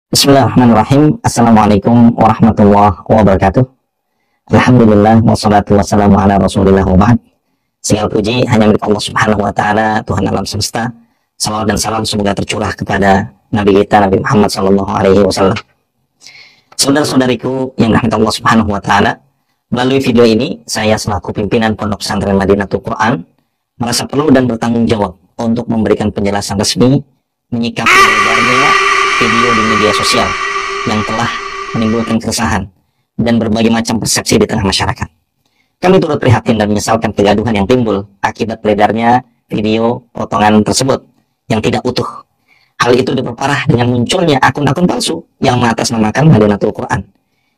Bismillahirrahmanirrahim. Assalamualaikum warahmatullahi wabarakatuh. Alhamdulillah wassalatu wassalamu ala rasulillah wa ba'd. Segala puji hanya milik Allah subhanahu wa ta'ala, Tuhan alam semesta. Salawat dan salam semoga tercurah kepada Nabi kita, Nabi Muhammad sallallahu alaihi wasallam. Saudara-saudariku yang dirahmati Allah subhanahu wa ta'ala, melalui video ini saya selaku pimpinan Pondok Pesantren Madinatul Quran merasa perlu dan bertanggung jawab untuk memberikan penjelasan resmi menyikapi beredarnya video di media sosial yang telah menimbulkan keresahan dan berbagai macam persepsi di tengah masyarakat. Kami turut prihatin dan menyesalkan kegaduhan yang timbul akibat beredarnya video potongan tersebut yang tidak utuh. Hal itu diperparah dengan munculnya akun-akun palsu yang mengatasnamakan Madinatul Quran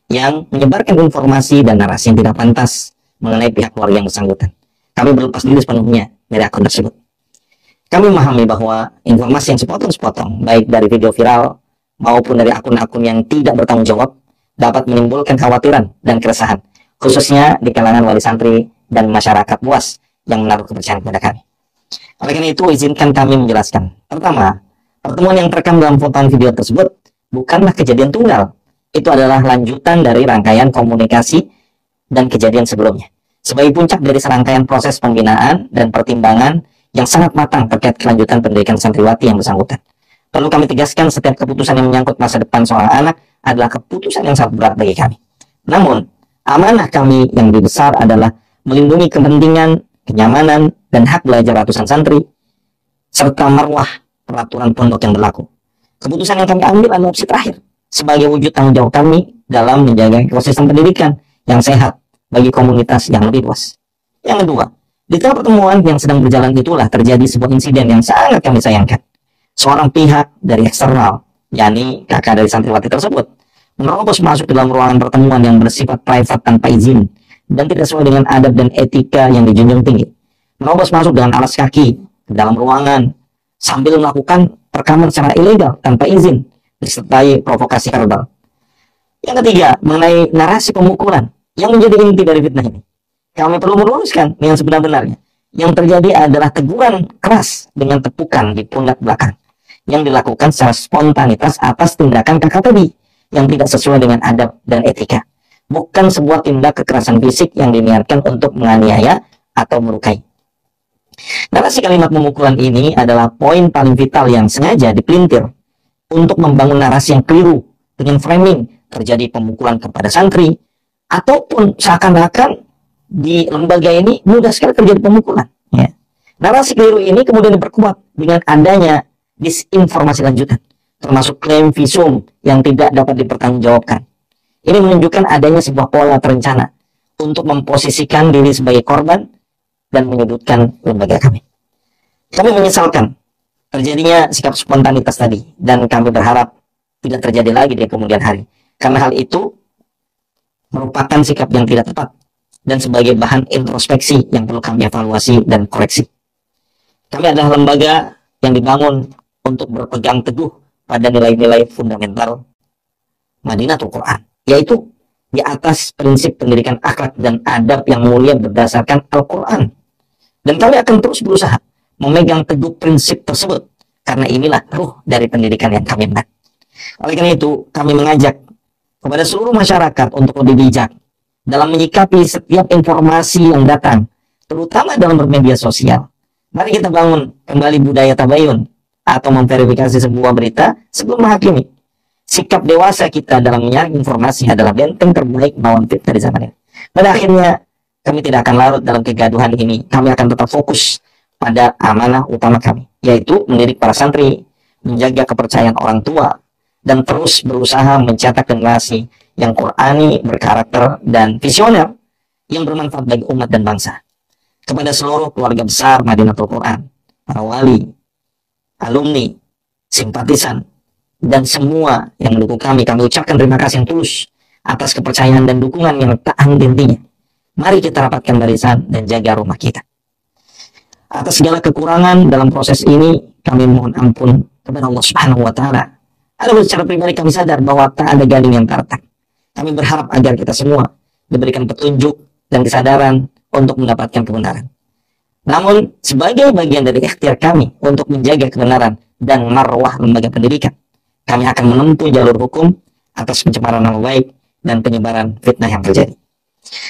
yang menyebarkan informasi dan narasi yang tidak pantas mengenai pihak keluarga yang bersangkutan. Kami berlepas diri sepenuhnya dari akun tersebut. Kami memahami bahwa informasi yang sepotong-sepotong, baik dari video viral maupun dari akun-akun yang tidak bertanggung jawab, dapat menimbulkan kekhawatiran dan keresahan, khususnya di kalangan wali santri dan masyarakat luas yang menaruh kepercayaan kepada kami. Oleh karena itu, izinkan kami menjelaskan. Pertama, pertemuan yang terekam dalam potongan video tersebut bukanlah kejadian tunggal. Itu adalah lanjutan dari rangkaian komunikasi dan kejadian sebelumnya, sebagai puncak dari serangkaian proses pembinaan dan pertimbangan yang sangat matang terkait kelanjutan pendidikan santriwati yang bersangkutan. Perlu kami tegaskan, setiap keputusan yang menyangkut masa depan seorang anak adalah keputusan yang sangat berat bagi kami. Namun, amanah kami yang lebih besar adalah melindungi kepentingan, kenyamanan, dan hak belajar ratusan santri, serta marwah peraturan pondok yang berlaku. Keputusan yang kami ambil adalah opsi terakhir, sebagai wujud tanggung jawab kami dalam menjaga ekosistem pendidikan yang sehat bagi komunitas yang lebih luas. Yang kedua, di tengah pertemuan yang sedang berjalan itulah terjadi sebuah insiden yang sangat kami sayangkan. Seorang pihak dari eksternal, yakni kakak dari santriwati tersebut, menerobos masuk ke dalam ruangan pertemuan yang bersifat private tanpa izin dan tidak sesuai dengan adab dan etika yang dijunjung tinggi. Menerobos masuk dengan alas kaki ke dalam ruangan sambil melakukan rekaman secara ilegal tanpa izin, disertai provokasi verbal. Yang ketiga, mengenai narasi pemukulan yang menjadi inti dari fitnah ini. Kami perlu meluruskan dengan sebenar-benarnya. Yang terjadi adalah teguran keras dengan tepukan di pundak belakang yang dilakukan secara spontanitas atas tindakan kakak tadi yang tidak sesuai dengan adab dan etika. Bukan sebuah tindak kekerasan fisik yang diniatkan untuk menganiaya atau melukai. Narasi kalimat pemukulan ini adalah poin paling vital yang sengaja dipelintir untuk membangun narasi yang keliru dengan framing terjadi pemukulan kepada santri ataupun seakan-akan di lembaga ini mudah sekali terjadi pemukulan. Ya. Narasi keliru ini kemudian diperkuat dengan adanya disinformasi lanjutan, termasuk klaim visum yang tidak dapat dipertanggungjawabkan. Ini menunjukkan adanya sebuah pola terencana untuk memposisikan diri sebagai korban dan menyudutkan lembaga kami. Kami menyesalkan terjadinya sikap spontanitas tadi dan kami berharap tidak terjadi lagi di kemudian hari, karena hal itu merupakan sikap yang tidak tepat dan sebagai bahan introspeksi yang perlu kami evaluasi dan koreksi. Kami adalah lembaga yang dibangun untuk berpegang teguh pada nilai-nilai fundamental Madinatul Quran, yaitu di atas prinsip pendidikan akhlak dan adab yang mulia berdasarkan Al-Quran. Dan kami akan terus berusaha memegang teguh prinsip tersebut, karena inilah ruh dari pendidikan yang kami benat. Oleh karena itu, kami mengajak kepada seluruh masyarakat untuk lebih bijak dalam menyikapi setiap informasi yang datang, terutama dalam bermedia sosial. Mari kita bangun kembali budaya tabayun atau memverifikasi sebuah berita sebelum menghakimi. Sikap dewasa kita dalam menyaring informasi adalah benteng terbaik melawan fitnah di zaman ini. Pada akhirnya, kami tidak akan larut dalam kegaduhan ini. Kami akan tetap fokus pada amanah utama kami, yaitu mendidik para santri, menjaga kepercayaan orang tua, dan terus berusaha mencetak generasi yang Qur'ani, berkarakter, dan visioner yang bermanfaat bagi umat dan bangsa. Kepada seluruh keluarga besar Madinatul Quran, para wali, alumni, simpatisan, dan semua yang mendukung kami ucapkan terima kasih yang tulus atas kepercayaan dan dukungan yang tak henti-hentinya. Mari kita rapatkan barisan dan jaga rumah kita. Atas segala kekurangan dalam proses ini, kami mohon ampun kepada Allah Subhanahu wa Ta'ala. Adapun secara pribadi kami sadar bahwa tak ada gading yang terletak. Kami berharap agar kita semua diberikan petunjuk dan kesadaran untuk mendapatkan kebenaran. Namun, sebagai bagian dari ikhtiar kami untuk menjaga kebenaran dan marwah lembaga pendidikan, kami akan menempuh jalur hukum atas pencemaran nama baik dan penyebaran fitnah yang terjadi.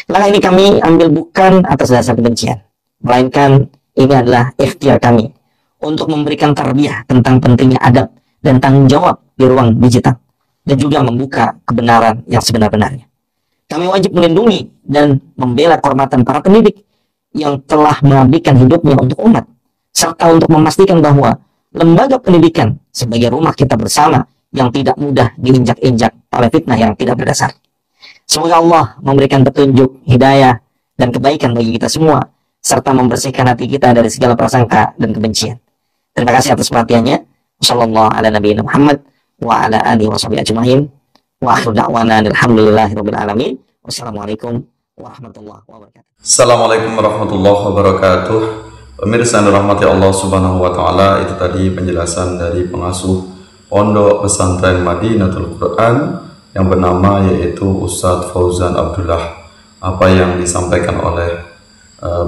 Langkah ini kami ambil bukan atas dasar kebencian, melainkan ini adalah ikhtiar kami untuk memberikan tarbiyah tentang pentingnya adab dan tanggung jawab di ruang digital, dan juga membuka kebenaran yang sebenar-benarnya. Kami wajib melindungi dan membela kehormatan para pendidik yang telah mengabdikan hidupnya untuk umat, serta untuk memastikan bahwa lembaga pendidikan sebagai rumah kita bersama yang tidak mudah diinjak-injak oleh fitnah yang tidak berdasar. Semoga Allah memberikan petunjuk, hidayah, dan kebaikan bagi kita semua, serta membersihkan hati kita dari segala prasangka dan kebencian. Terima kasih atas perhatiannya. Wassallallahu ala nabiyina Muhammad wa ala alihi washabihi ajmain. Wa akhiru da'wana alhamdulillahirabbil alamin. Wassalamualaikum warahmatullahi wabarakatuh. Assalamualaikum warahmatullahi wabarakatuh. Pemirsa yang dirahmati Allah Subhanahu wa taala, itu tadi penjelasan dari pengasuh Pondok Pesantren Madinatul Quran yang bernama yaitu Ustadz Fauzan Abdullah. Apa yang disampaikan oleh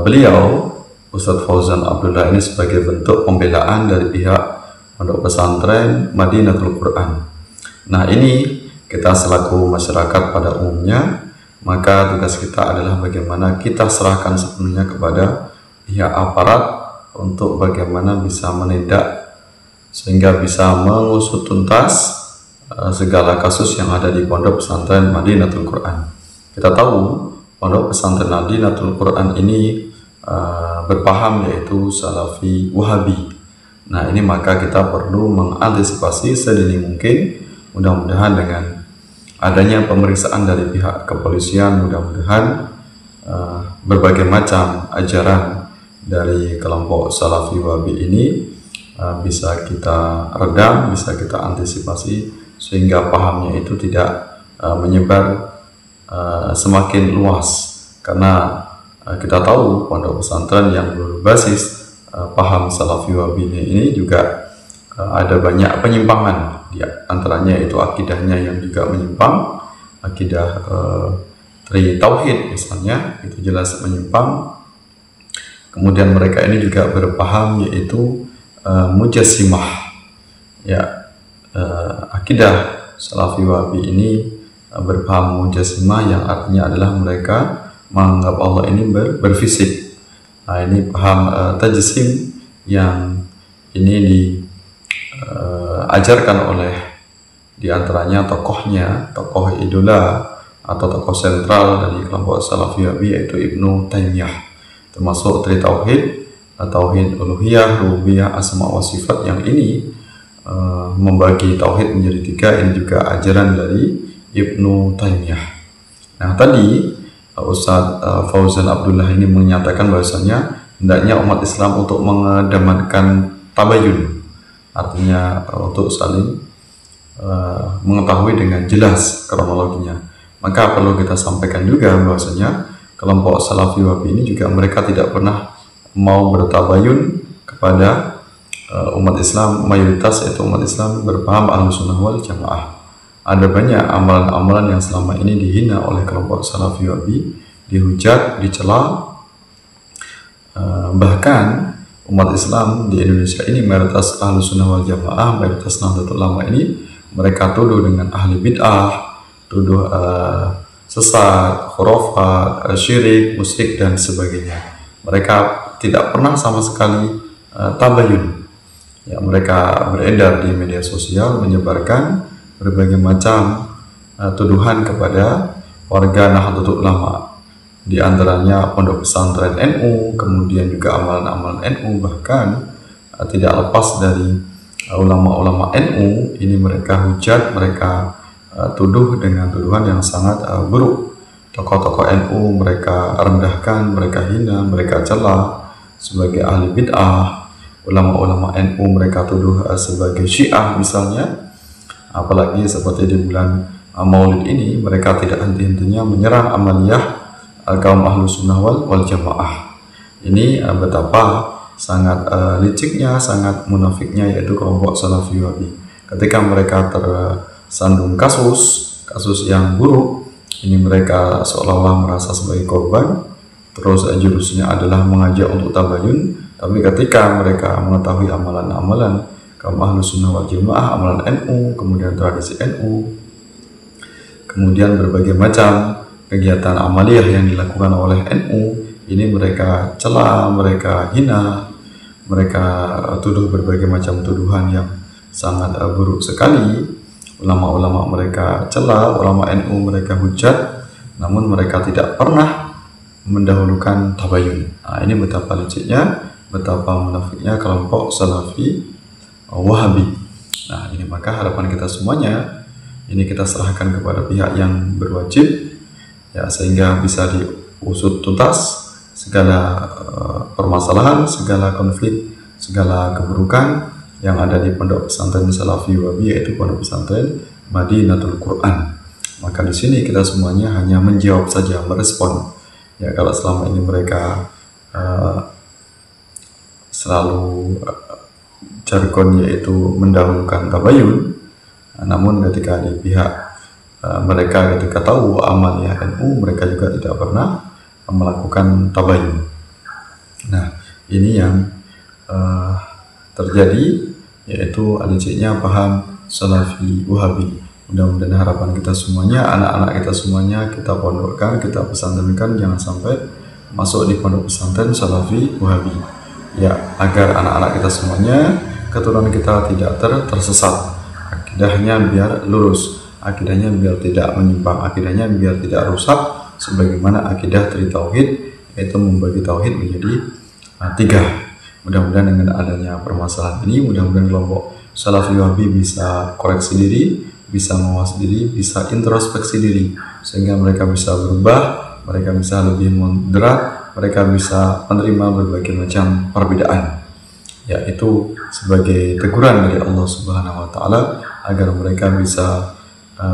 beliau, Ustadz Fauzan Abdullah, ini sebagai bentuk pembelaan dari pihak Pondok Pesantren Madinatul Quran. Nah, ini kita selaku masyarakat pada umumnya, maka tugas kita adalah bagaimana kita serahkan sepenuhnya kepada pihak aparat untuk bagaimana bisa menindak sehingga bisa mengusut tuntas segala kasus yang ada di Pondok Pesantren Madinatul Quran. Kita tahu Pondok Pesantren Madinatul Quran ini berpaham yaitu Salafi Wahabi. Nah, ini maka kita perlu mengantisipasi sedini mungkin. Mudah-mudahan dengan adanya pemeriksaan dari pihak kepolisian, mudah-mudahan berbagai macam ajaran dari kelompok Salafi Wahabi ini bisa kita redam, bisa kita antisipasi sehingga pahamnya itu tidak menyebar semakin luas. Karena kita tahu pondok pesantren yang berbasis paham Salafi Wahabi ini juga ada banyak penyimpangan. Di antaranya itu akidahnya yang juga menyimpang, akidah tauhid misalnya, itu jelas menyimpang. Kemudian mereka ini juga berpaham yaitu mujassimah. Ya, akidah Salafi Wahabi ini berpaham mujassimah yang artinya adalah mereka menganggap Allah ini berfisik. Nah, ini paham tajsim yang ini diajarkan oleh diantaranya tokoh idola atau tokoh sentral dari kelompok Salafi Wahabi yaitu Ibnu Taimiyah, termasuk dari tauhid uluhiyah, rububiyah, asma wa sifat yang ini membagi tauhid menjadi tiga. Ini juga ajaran dari Ibnu Taimiyah. Nah, tadi Ustadz Fauzan Abdullah ini menyatakan bahwasanya hendaknya umat Islam untuk mengedepankan tabayun, artinya untuk saling mengetahui dengan jelas kronologinya. Maka perlu kita sampaikan juga bahwasanya kelompok Salafi Wahabi ini juga mereka tidak pernah mau bertabayun kepada umat Islam mayoritas, yaitu umat Islam berpaham Ahlussunnah wal Jamaah. Ada banyak amalan-amalan yang selama ini dihina oleh kelompok Salafi Wahabi, dihujat, dicela. Bahkan umat Islam di Indonesia ini mayoritas Ahlussunnah wal Jamaah, mayoritas Nahdlatul Ulama ini mereka tuduh dengan ahli bid'ah, tuduh sesat, khurafat, syirik, musyrik dan sebagainya. Mereka tidak pernah sama sekali tabayun. Ya, mereka beredar di media sosial menyebarkan berbagai macam tuduhan kepada warga Nahdlatul Ulama, di antaranya pondok pesantren NU, kemudian juga amalan-amalan NU, bahkan tidak lepas dari ulama-ulama NU ini mereka hujat, mereka tuduh dengan tuduhan yang sangat buruk. Tokoh-tokoh NU mereka rendahkan, mereka hina, mereka cela sebagai ahli bid'ah. Ulama-ulama NU mereka tuduh sebagai Syiah misalnya. Apalagi seperti di bulan Maulid ini mereka tidak henti-hentinya menyerang amaliyah kaum Ahlussunnah wal Jamaah. Ini betapa sangat liciknya, sangat munafiknya yaitu kelompok Salafi Wahabi. Ketika mereka tersandung kasus yang buruk, ini mereka seolah-olah merasa sebagai korban, terus jurusnya adalah mengajak untuk tabayun. Tapi ketika mereka mengetahui amalan-amalan kaum Ahlus Sunnah wal Jamaah, amalan NU, kemudian tradisi NU, kemudian berbagai macam kegiatan amaliyah yang dilakukan oleh NU, ini mereka cela, mereka hina, mereka tuduh berbagai macam tuduhan yang sangat buruk sekali. Ulama-ulama mereka cela, ulama NU mereka hujat, namun mereka tidak pernah mendahulukan tabayun. Nah, ini betapa liciknya, betapa munafiknya kelompok Salafi Wahabi. Nah, ini maka harapan kita semuanya, ini kita serahkan kepada pihak yang berwajib, ya, sehingga bisa diusut tuntas segala permasalahan, segala konflik, segala keburukan yang ada di pondok pesantren Salafi Wahabi, yaitu pondok pesantren Madinatul Quran. Maka di sini kita semuanya hanya menjawab saja, merespon. Ya, kalau selama ini mereka selalu jargon yaitu mendahulukan tabayun, namun ketika di pihak mereka ketika tahu amaliyah NU, mereka juga tidak pernah melakukan tabayun. Nah, ini yang terjadi, yaitu liciknya paham Salafi Wahabi. Mudah-mudahan harapan kita semuanya, anak-anak kita semuanya, kita pondokkan, kita pesantrenkan, jangan sampai masuk di pondok pesantren Salafi Wahabi, ya, agar anak-anak kita semuanya, keturunan kita tidak tersesat, akidahnya biar lurus, akidahnya biar tidak menyimpang, akidahnya biar tidak rusak, sebagaimana akidah Tauhid, yaitu membagi tauhid menjadi 3. Mudah-mudahan dengan adanya permasalahan ini, mudah-mudahan kelompok Salafi Wahabi bisa koreksi diri, bisa mawas diri, bisa introspeksi diri, sehingga mereka bisa berubah, mereka bisa lebih moderat, mereka bisa menerima berbagai macam perbedaan, yaitu sebagai teguran dari Allah Subhanahu wa Ta'ala agar mereka bisa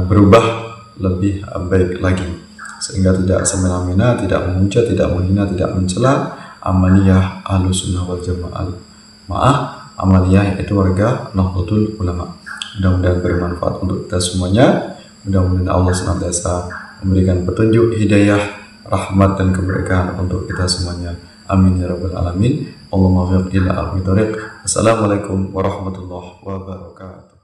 berubah lebih baik lagi, sehingga tidak semena-mena, tidak memuja, tidak menghina, tidak mencela amaliyah Ahlus Sunnah wal Jamaah, amaliyah yaitu warga Nahdlatul Ulama. Mudah-mudahan bermanfaat untuk kita semuanya. Mudah-mudahan Allah senantiasa memberikan petunjuk, hidayah, rahmat dan keberkahan untuk kita semuanya. Amin ya rabbal alamin. Allahumma waffiq ila aqwamit thoriq. Assalamualaikum warahmatullahi wabarakatuh.